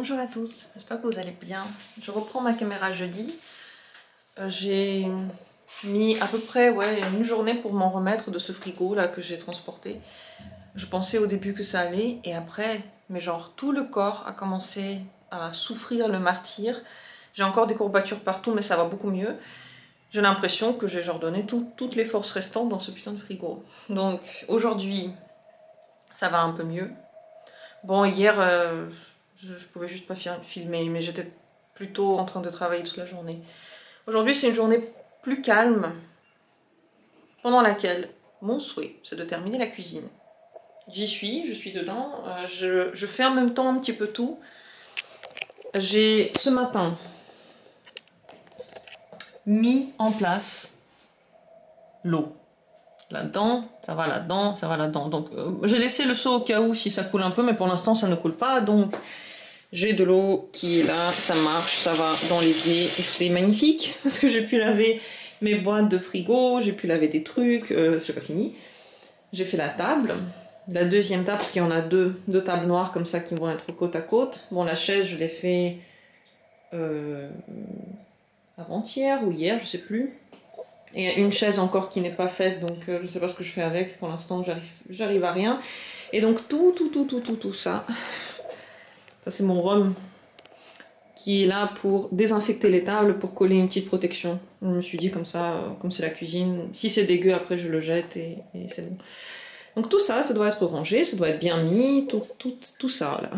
Bonjour à tous, j'espère que vous allez bien. Je reprends ma caméra jeudi. J'ai mis à peu près une journée pour m'en remettre de ce frigo là que j'ai transporté. Je pensais au début que ça allait et après, mais genre tout le corps a commencé à souffrir le martyre. J'ai encore des courbatures partout mais ça va beaucoup mieux. J'ai l'impression que j'ai genre donné toutes les forces restantes dans ce putain de frigo. Donc aujourd'hui, ça va un peu mieux. Bon, hier, je pouvais juste pas filmer, mais j'étais plutôt en train de travailler toute la journée. Aujourd'hui, c'est une journée plus calme, pendant laquelle mon souhait, c'est de terminer la cuisine. J'y suis, je suis dedans, je fais en même temps un petit peu tout. J'ai, ce matin, mis en place l'eau. Là-dedans, ça va là-dedans, ça va là-dedans. Donc, j'ai laissé le seau au cas où si ça coule un peu, mais pour l'instant, ça ne coule pas, donc... J'ai de l'eau qui est là, ça marche, ça va dans l'évier et c'est magnifique parce que j'ai pu laver mes boîtes de frigo, j'ai pu laver des trucs, j'ai pas fini. J'ai fait la table, la deuxième table parce qu'il y en a deux tables noires comme ça qui vont être côte à côte. Bon, la chaise je l'ai fait avant-hier ou hier, je sais plus. Et il y a une chaise encore qui n'est pas faite donc je sais pas ce que je fais avec, pour l'instant j'arrive à rien. Et donc tout ça. Ça c'est mon rhum qui est là pour désinfecter les tables, pour coller une petite protection. Je me suis dit comme ça, comme c'est la cuisine, si c'est dégueu après je le jette et c'est bon. Donc tout ça, ça doit être rangé, ça doit être bien mis, tout ça là.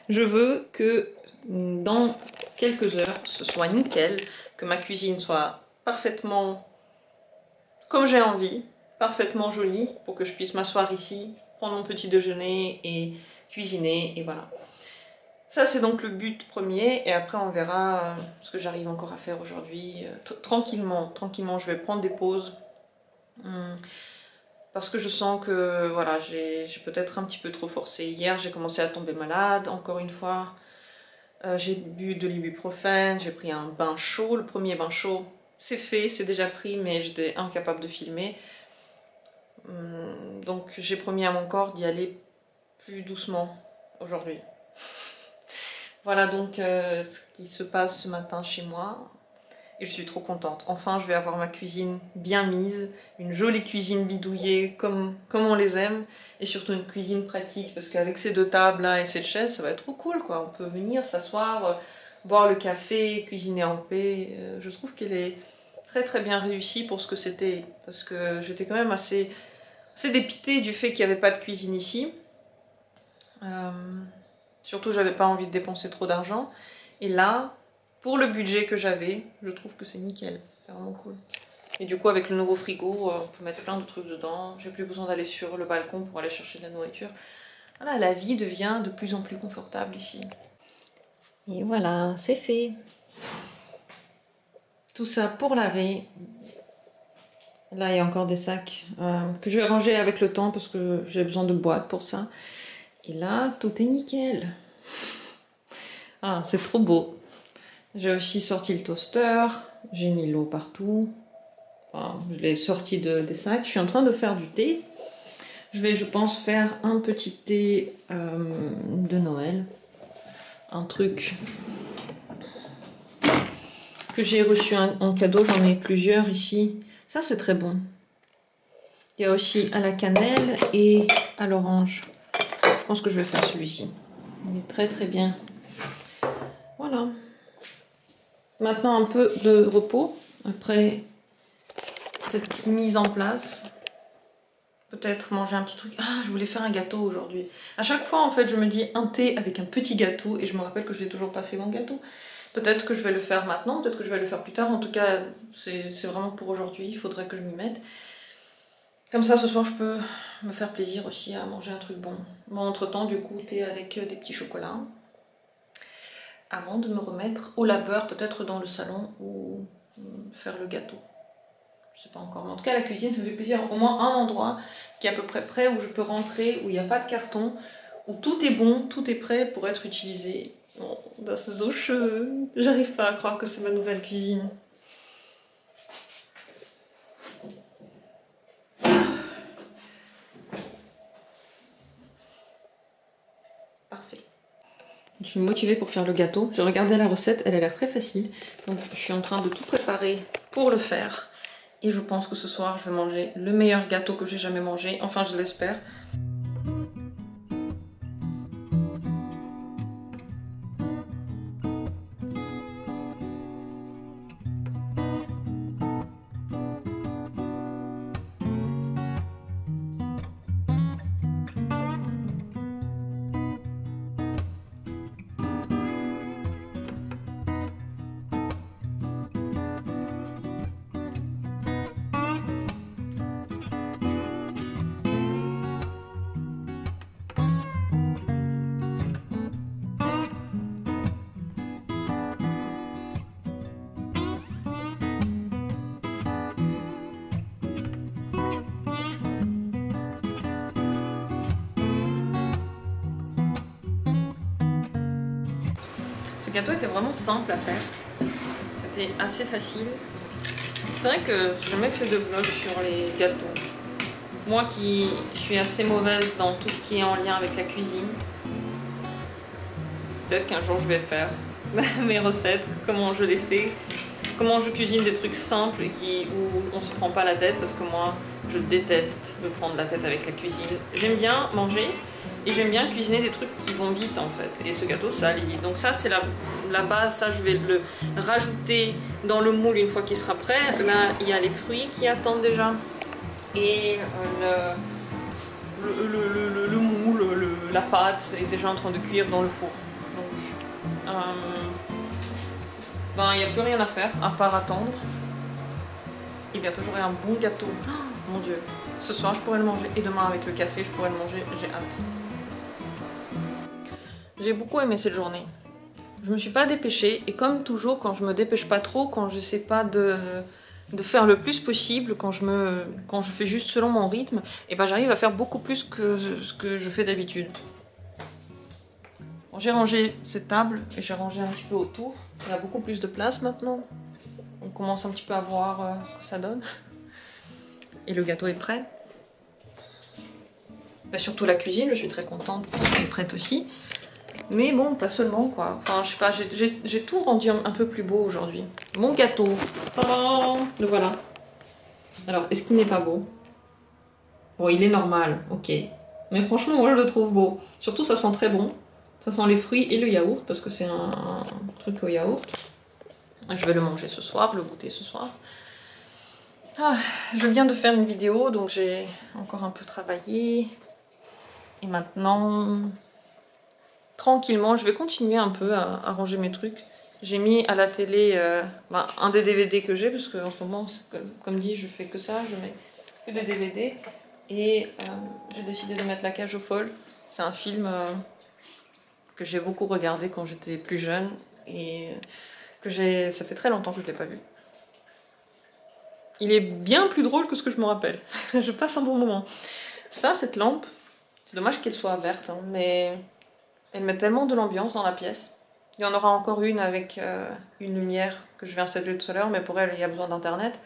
Je veux que dans quelques heures ce soit nickel, que ma cuisine soit parfaitement comme j'ai envie, parfaitement jolie, pour que je puisse m'asseoir ici, prendre mon petit déjeuner et cuisiner et voilà. Ça c'est donc le but premier et après on verra ce que j'arrive encore à faire aujourd'hui. Tranquillement, je vais prendre des pauses parce que je sens que voilà, j'ai peut-être un petit peu trop forcé. Hier j'ai commencé à tomber malade encore une fois. J'ai bu de l'ibuprofène, j'ai pris un bain chaud, le premier bain chaud c'est fait, c'est déjà pris mais j'étais incapable de filmer. Donc j'ai promis à mon corps d'y aller plus doucement aujourd'hui. Voilà donc ce qui se passe ce matin chez moi et je suis trop contente. Enfin je vais avoir ma cuisine bien mise, une jolie cuisine bidouillée comme on les aime et surtout une cuisine pratique parce qu'avec ces deux tables là et cette chaise ça va être trop cool quoi. On peut venir s'asseoir, boire le café, cuisiner en paix. Je trouve qu'elle est très bien réussie pour ce que c'était parce que j'étais quand même assez dépitée du fait qu'il n'y avait pas de cuisine ici. Surtout, j'avais pas envie de dépenser trop d'argent. Et là, pour le budget que j'avais, je trouve que c'est nickel. C'est vraiment cool. Et du coup, avec le nouveau frigo, on peut mettre plein de trucs dedans. J'ai plus besoin d'aller sur le balcon pour aller chercher de la nourriture. Voilà, la vie devient de plus en plus confortable ici. Et voilà, c'est fait. Tout ça pour laver. Là, il y a encore des sacs que je vais ranger avec le temps parce que j'ai besoin de boîtes pour ça. Et là, tout est nickel. Ah, c'est trop beau. J'ai aussi sorti le toaster, j'ai mis l'eau partout. Enfin, je l'ai sorti des sacs. Je suis en train de faire du thé. Je vais, je pense, faire un petit thé de Noël. Un truc que j'ai reçu en cadeau. J'en ai plusieurs ici. Ça, c'est très bon. Il y a aussi à la cannelle et à l'orange. Je pense que je vais faire celui-ci. Il est très bien. Voilà. Maintenant un peu de repos après cette mise en place. Peut-être manger un petit truc. Ah, je voulais faire un gâteau aujourd'hui. À chaque fois en fait je me dis un thé avec un petit gâteau et je me rappelle que je n'ai toujours pas fait mon gâteau. Peut-être que je vais le faire maintenant, peut-être que je vais le faire plus tard. En tout cas c'est vraiment pour aujourd'hui, il faudrait que je m'y mette. Comme ça ce soir je peux me faire plaisir aussi à manger un truc bon. Moi entre temps du coup thé avec des petits chocolats. Avant de me remettre au labeur, peut-être dans le salon ou faire le gâteau. Je sais pas encore, mais en tout cas la cuisine ça me fait plaisir. Au moins un endroit qui est à peu près prêt où je peux rentrer, où il n'y a pas de carton, où tout est bon, tout est prêt pour être utilisé. Bon, dans ces eaux cheveux, j'arrive pas à croire que c'est ma nouvelle cuisine. Je suis motivée pour faire le gâteau. J'ai regardé la recette, elle a l'air très facile. Donc je suis en train de tout préparer pour le faire. Et je pense que ce soir, je vais manger le meilleur gâteau que j'ai jamais mangé. Enfin, je l'espère. Ce gâteau était vraiment simple à faire. C'était assez facile. C'est vrai que j'ai jamais fait de vlog sur les gâteaux. Moi qui suis assez mauvaise dans tout ce qui est en lien avec la cuisine. Peut-être qu'un jour je vais faire mes recettes, comment je les fais, comment je cuisine des trucs simples et où on se prend pas la tête, parce que moi je déteste me prendre la tête avec la cuisine. J'aime bien manger et j'aime bien cuisiner des trucs qui vont vite en fait. Et ce gâteau ça allait vite. Donc ça c'est la base, ça je vais le rajouter dans le moule une fois qu'il sera prêt. Là il y a les fruits qui attendent déjà. Et le moule, la pâte est déjà en train de cuire dans le four. Donc ben, il n'y a plus rien à faire à part attendre. Et bientôt j'aurai un bon gâteau. Oh, mon dieu. Ce soir je pourrais le manger et demain avec le café je pourrais le manger. J'ai hâte. J'ai beaucoup aimé cette journée. Je me suis pas dépêchée et comme toujours quand je me dépêche pas trop, quand j'essaie pas de faire le plus possible, quand je fais juste selon mon rythme, et ben j'arrive à faire beaucoup plus que ce que je fais d'habitude. Bon, j'ai rangé cette table et j'ai rangé un petit peu autour. Il y a beaucoup plus de place maintenant. On commence un petit peu à voir ce que ça donne. Et le gâteau est prêt. Ben, surtout la cuisine, je suis très contente parce qu'elle est prête aussi. Mais bon, pas seulement quoi. Enfin, je sais pas, j'ai tout rendu un peu plus beau aujourd'hui. Mon gâteau. Oh, le voilà. Alors, est-ce qu'il n'est pas beau? Bon, il est normal, ok. Mais franchement, moi je le trouve beau. Surtout, ça sent très bon. Ça sent les fruits et le yaourt, parce que c'est un truc au yaourt. Je vais le manger ce soir, le goûter ce soir. Ah, je viens de faire une vidéo, donc j'ai encore un peu travaillé. Et maintenant... tranquillement, je vais continuer un peu à ranger mes trucs. J'ai mis à la télé un des DVD que j'ai, parce qu'en ce moment, comme dit, je fais que ça, je mets que des DVD. Et j'ai décidé de mettre La Cage aux Folles. C'est un film que j'ai beaucoup regardé quand j'étais plus jeune et ça fait très longtemps que je ne l'ai pas vu. Il est bien plus drôle que ce que je me rappelle. Je passe un bon moment. Ça, cette lampe, c'est dommage qu'elle soit verte, hein, mais... elle met tellement de l'ambiance dans la pièce. Il y en aura encore une avec une lumière que je vais installer tout à l'heure, mais pour elle, il y a besoin d'internet.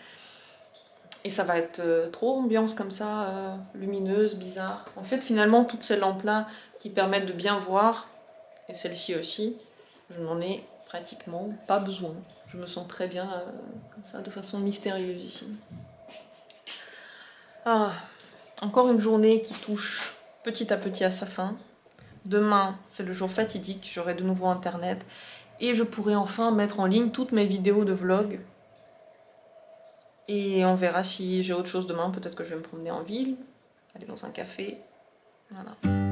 Et ça va être trop ambiance comme ça, lumineuse, bizarre. En fait, finalement, toutes ces lampes-là qui permettent de bien voir, et celle-ci aussi, je n'en ai pratiquement pas besoin. Je me sens très bien comme ça, de façon mystérieuse ici. Ah, encore une journée qui touche petit à petit à sa fin. Demain, c'est le jour fatidique, j'aurai de nouveau internet et je pourrai enfin mettre en ligne toutes mes vidéos de vlog. Et on verra si j'ai autre chose demain, peut-être que je vais me promener en ville, aller dans un café, voilà.